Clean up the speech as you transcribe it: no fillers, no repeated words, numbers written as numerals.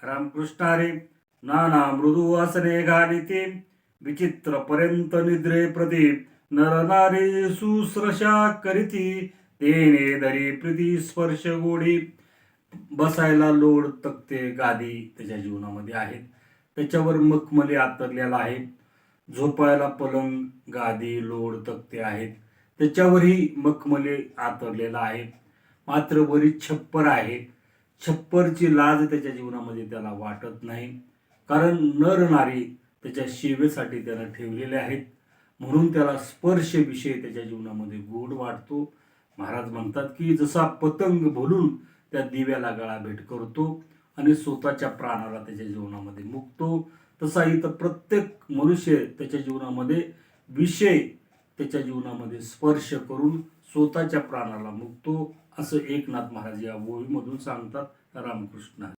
रामकृष्ण हरी. नाना मृदू आसने घालिते विचित्र पर्यंत निद्रे प्रदीप नर नारी सुश्रषा करीती तेने दरी प्रीती स्पर्श गोडी. बसायला लोड तक्ते गादी त्याच्या जीवनामध्ये आहेत. त्याच्यावर मखमली आतरलेला आहे. झोपायला पलंग गादी लोड तक्ते आहेत. त्याच्यावरही मखमली आतरलेला आहे. मात्र वरी छप्पर आहे. छप्परची लाज त्याच्या जीवनामध्ये त्याला वाटत नाही, कारण नर नारी त्याच्या सेवेसाठी त्याला ठेवलेले आहेत. म्हणून त्याला स्पर्श विषय त्याच्या जीवनामध्ये गोड वाटतो. महाराज म्हणतात की जसा पतंग बोलून त्या दिव्याला गळा भेट करतो आणि स्वतःच्या प्राणाला त्याच्या जीवनामध्ये मुकतो, तसा इथं प्रत्येक मनुष्य त्याच्या जीवनामध्ये विषय त्याच्या जीवनामध्ये स्पर्श करून स्वतःच्या प्राणाला मुकतो, असं एकनाथ महाराज या ओळीमधून सांगतात. रामकृष्ण.